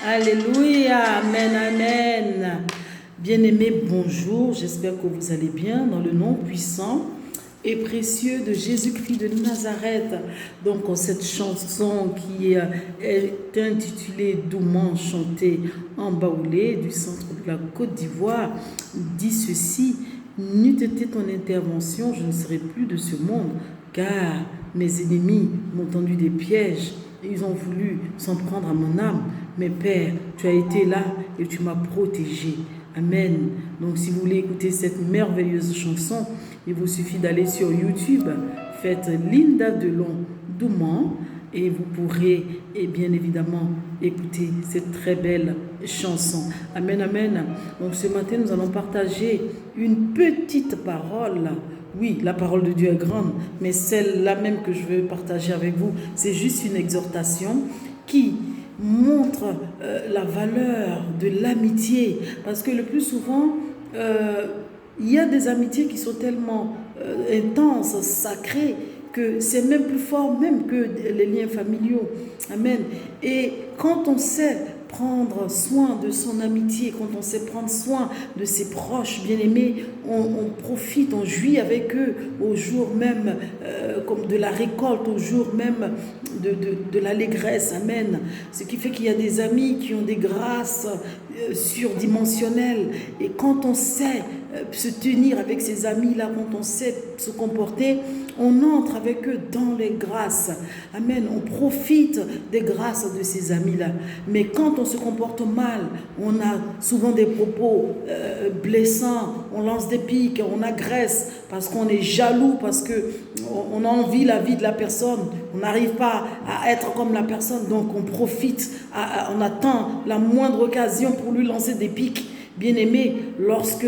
Alléluia, amen, amen. Bien-aimés, bonjour, j'espère que vous allez bien dans le nom puissant et précieux de Jésus-Christ de Nazareth. Donc cette chanson qui est intitulée Doucement chantée en Baoulé du centre de la Côte d'Ivoire dit ceci: n'eût été ton intervention, je ne serais plus de ce monde, car mes ennemis m'ont tendu des pièges. Ils ont voulu s'en prendre à mon âme. Mais Père, tu as été là et tu m'as protégé. Amen. Donc si vous voulez écouter cette merveilleuse chanson, il vous suffit d'aller sur YouTube. Faites Linda Delon Doucement et vous pourrez bien évidemment écouter cette très belle chanson. Amen, amen. Donc ce matin, nous allons partager une petite parole. Oui, la parole de Dieu est grande, mais celle-là même que je veux partager avec vous, c'est juste une exhortation qui montre la valeur de l'amitié. Parce que le plus souvent, il y a des amitiés qui sont tellement intenses, sacrées, que c'est même plus fort même que les liens familiaux. Amen. Et quand on sait prendre soin de son amitié, quand on sait prendre soin de ses proches bien-aimés, on profite, on jouit avec eux au jour même comme de la récolte, au jour même de l'allégresse. Amen. Ce qui fait qu'il y a des amis qui ont des grâces surdimensionnelles. Et quand on sait se tenir avec ces amis-là, quand on sait se comporter, on entre avec eux dans les grâces. Amen. On profite des grâces de ces amis-là. Mais quand on se comporte mal, on a souvent des propos blessants, on lance des piques, on agresse parce qu'on est jaloux, parce qu'on envie la vie de la personne, on n'arrive pas à être comme la personne, donc on profite, on attend la moindre occasion pour lui lancer des piques. Bien-aimé, lorsque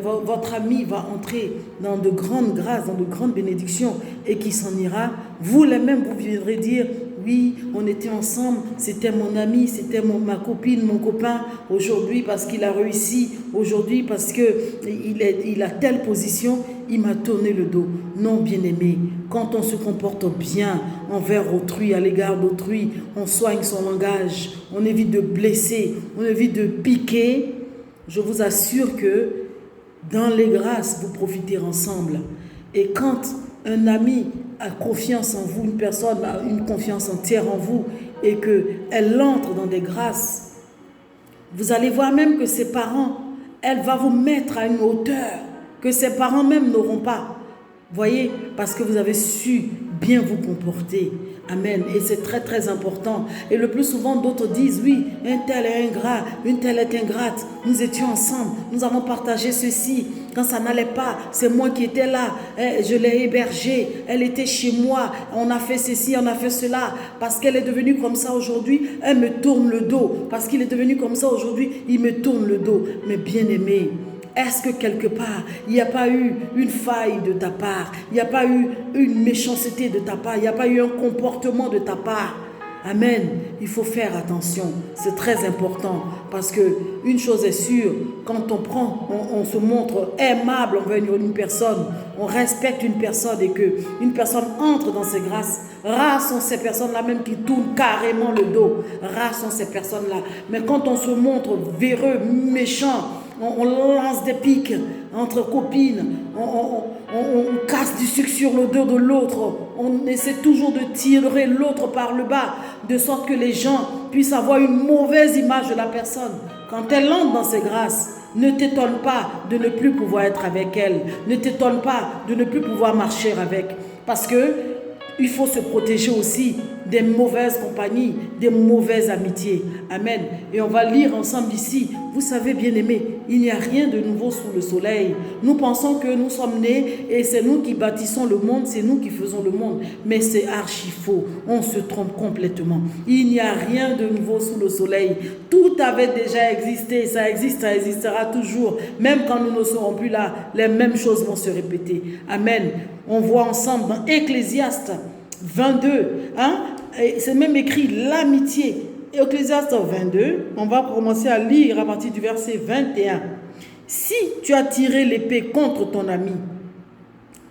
votre ami va entrer dans de grandes grâces, dans de grandes bénédictions et qui s'en ira, vous les mêmes, vous viendrez dire: oui, on était ensemble, c'était mon ami, c'était ma copine, mon copain, aujourd'hui parce qu'il a réussi, aujourd'hui parce qu'il a telle position, il m'a tourné le dos. Non, bien-aimé, quand on se comporte bien envers autrui, à l'égard d'autrui, on soigne son langage, on évite de blesser, on évite de piquer. Je vous assure que dans les grâces, vous profitez ensemble. Et quand un ami a confiance en vous, une personne a une confiance entière en vous et qu'elle entre dans des grâces, vous allez voir même que ses parents, elle va vous mettre à une hauteur que ses parents même n'auront pas. Voyez, parce que vous avez su bien vous comporter. Amen. Et c'est très très important. Et le plus souvent, d'autres disent: oui, un tel est ingrat, une telle est ingrate. Nous étions ensemble, nous avons partagé ceci. Quand ça n'allait pas, c'est moi qui étais là. Je l'ai hébergée, elle était chez moi. On a fait ceci, on a fait cela. Parce qu'elle est devenue comme ça aujourd'hui, elle me tourne le dos. Parce qu'il est devenu comme ça aujourd'hui, il me tourne le dos. Mais bien aimé, est-ce que quelque part, il n'y a pas eu une faille de ta part? Il n'y a pas eu une méchanceté de ta part? Il n'y a pas eu un comportement de ta part? Amen. Il faut faire attention. C'est très important. Parce que une chose est sûre, quand on se montre aimable envers une personne, on respecte une personne et qu'une personne entre dans ses grâces, rares sont ces personnes-là même qui tournent carrément le dos. Rares sont ces personnes-là. Mais quand on se montre véreux, méchant, on lance des piques entre copines, on casse du sucre sur le dos de l'autre, on essaie toujours de tirer l'autre par le bas, de sorte que les gens puissent avoir une mauvaise image de la personne. Quand elle entre dans ses grâces, ne t'étonne pas de ne plus pouvoir être avec elle, ne t'étonne pas de ne plus pouvoir marcher avec, parce que il faut se protéger aussi des mauvaises compagnies, des mauvaises amitiés. Amen. Et on va lire ensemble ici. Vous savez, bien-aimés, il n'y a rien de nouveau sous le soleil. Nous pensons que nous sommes nés et c'est nous qui bâtissons le monde, c'est nous qui faisons le monde. Mais c'est archi faux. On se trompe complètement. Il n'y a rien de nouveau sous le soleil. Tout avait déjà existé. Ça existe, ça existera toujours. Même quand nous ne serons plus là, les mêmes choses vont se répéter. Amen. On voit ensemble dans Ecclésiaste 22, c'est même écrit l'amitié. Ecclésiaste 22, on va commencer à lire à partir du verset 21. Si tu as tiré l'épée contre ton ami,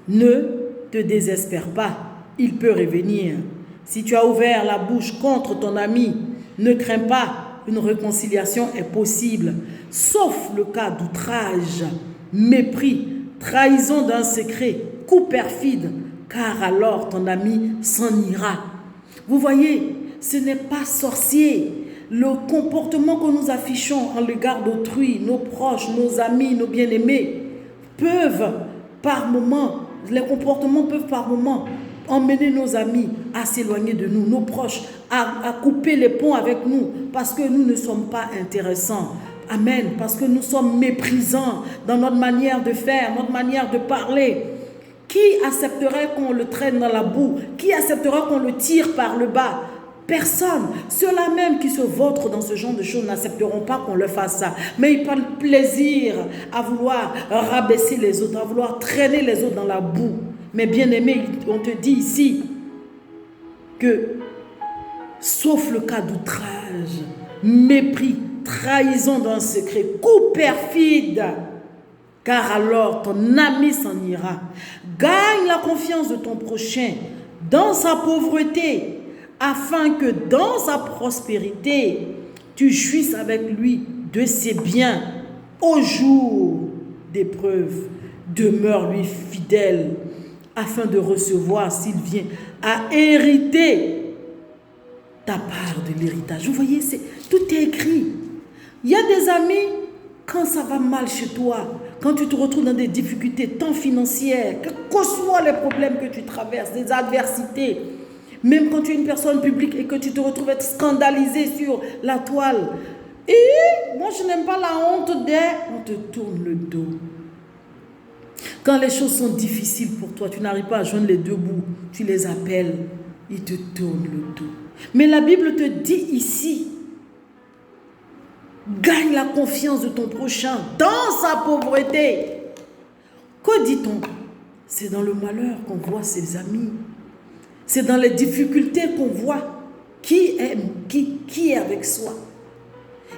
ne te désespère pas, il peut revenir. Si tu as ouvert la bouche contre ton ami, ne crains pas, une réconciliation est possible, sauf le cas d'outrage, mépris, trahison d'un secret, coup perfide, car alors ton ami s'en ira. Vous voyez, ce n'est pas sorcier. Le comportement que nous affichons en l'égard d'autrui, nos proches, nos amis, nos bien-aimés, peuvent par moments, les comportements peuvent par moments emmener nos amis à s'éloigner de nous, nos proches, à couper les ponts avec nous, parce que nous ne sommes pas intéressants. Amen. Parce que nous sommes méprisants dans notre manière de faire, notre manière de parler. Qui accepterait qu'on le traîne dans la boue? Qui acceptera qu'on le tire par le bas? Personne. Ceux-là même qui se vautrent dans ce genre de choses n'accepteront pas qu'on leur fasse ça. Mais ils prennent plaisir à vouloir rabaisser les autres, à vouloir traîner les autres dans la boue. Mais bien aimé, on te dit ici que, sauf le cas d'outrage, mépris, trahison d'un secret, coup perfide, car alors ton ami s'en ira. Gagne la confiance de ton prochain dans sa pauvreté, afin que dans sa prospérité, tu jouisses avec lui de ses biens au jour d'épreuve. Demeure-lui fidèle, afin de recevoir, s'il vient, à hériter ta part de l'héritage. Vous voyez, tout est écrit. Il y a des amis, quand ça va mal chez toi, quand tu te retrouves dans des difficultés tant financières, que soient les problèmes que tu traverses, des adversités, même quand tu es une personne publique et que tu te retrouves être scandalisé sur la toile. Et moi, je n'aime pas la honte on te tourne le dos. Quand les choses sont difficiles pour toi, tu n'arrives pas à joindre les deux bouts, tu les appelles, ils te tournent le dos. Mais la Bible te dit ici, gagne la confiance de ton prochain dans sa pauvreté. Que dit-on? C'est dans le malheur qu'on voit ses amis. C'est dans les difficultés qu'on voit qui est avec soi.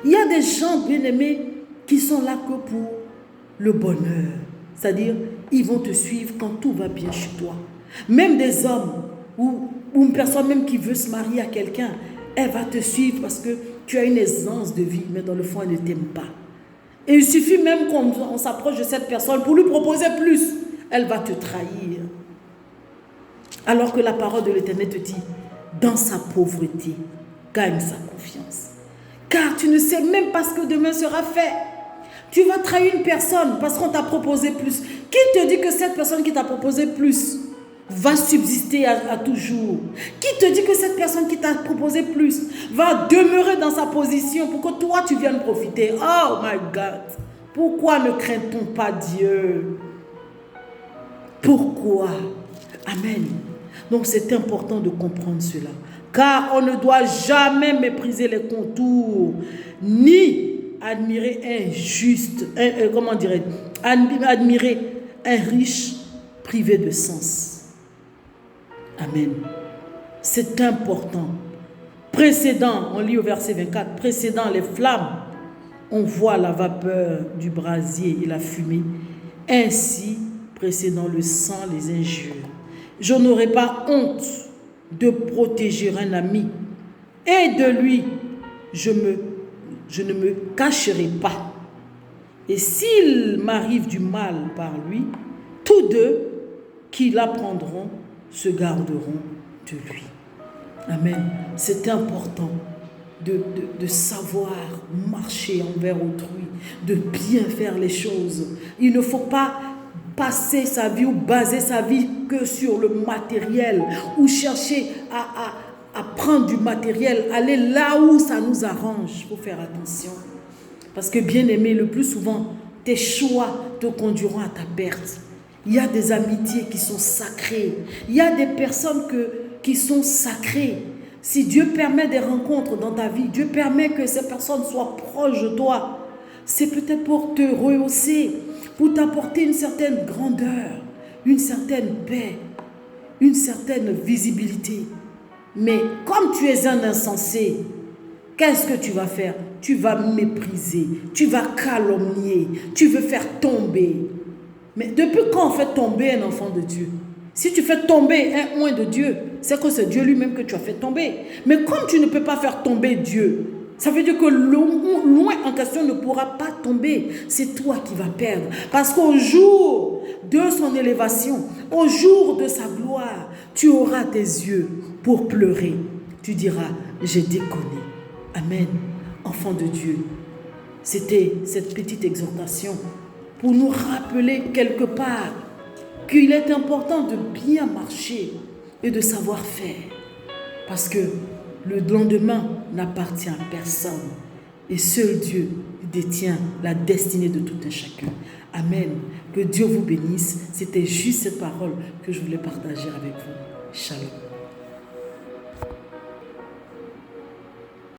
Il y a des gens bien-aimés qui sont là que pour le bonheur. C'est-à-dire, ils vont te suivre quand tout va bien chez toi. Même des hommes ou une personne même qui veut se marier à quelqu'un, elle va te suivre parce que tu as une aisance de vie, mais dans le fond, elle ne t'aime pas. Et il suffit même qu'on s'approche de cette personne pour lui proposer plus. Elle va te trahir. Alors que la parole de l'Éternel te dit, dans sa pauvreté, gagne sa confiance. Car tu ne sais même pas ce que demain sera fait. Tu vas trahir une personne parce qu'on t'a proposé plus. Qui te dit que cette personne qui t'a proposé plus va subsister à toujours? Qui te dit que cette personne qui t'a proposé plus va demeurer dans sa position pour que toi tu viennes profiter? Oh my God! Pourquoi ne craint-on pas Dieu? Pourquoi? Amen. Donc c'est important de comprendre cela. Car on ne doit jamais mépriser les contours, ni admirer admirer un riche privé de sens. Amen. C'est important. Précédant, on lit au verset 24, précédant les flammes, on voit la vapeur du brasier et la fumée. Ainsi, précédant le sang, les injures. Je n'aurai pas honte de protéger un ami et de lui, je ne me cacherai pas. Et s'il m'arrive du mal par lui, tous deux qui l'apprendront se garderont de lui. Amen. C'est important de savoir marcher envers autrui, de bien faire les choses. Il ne faut pas passer sa vie ou baser sa vie que sur le matériel ou chercher à prendre du matériel, aller là où ça nous arrange. Il faut faire attention. Parce que bien aimé, le plus souvent, tes choix te conduiront à ta perte. Il y a des amitiés qui sont sacrées. Il y a des personnes qui sont sacrées. Si Dieu permet des rencontres dans ta vie, Dieu permet que ces personnes soient proches de toi, c'est peut-être pour te rehausser, pour t'apporter une certaine grandeur, une certaine paix, une certaine visibilité. Mais comme tu es un insensé, qu'est-ce que tu vas faire? Tu vas mépriser, tu vas calomnier, tu veux faire tomber. Mais depuis quand on fait tomber un enfant de Dieu? Si tu fais tomber un oint de Dieu, c'est que c'est Dieu lui-même que tu as fait tomber. Mais comme tu ne peux pas faire tomber Dieu, ça veut dire que l'oint en question ne pourra pas tomber. C'est toi qui vas perdre. Parce qu'au jour de son élévation, au jour de sa gloire, tu auras tes yeux pour pleurer. Tu diras, j'ai déconné. Amen. Enfant de Dieu, c'était cette petite exhortation pour nous rappeler quelque part qu'il est important de bien marcher et de savoir faire. Parce que le lendemain n'appartient à personne. Et seul Dieu détient la destinée de tout un chacun. Amen. Que Dieu vous bénisse. C'était juste cette parole que je voulais partager avec vous. Shalom.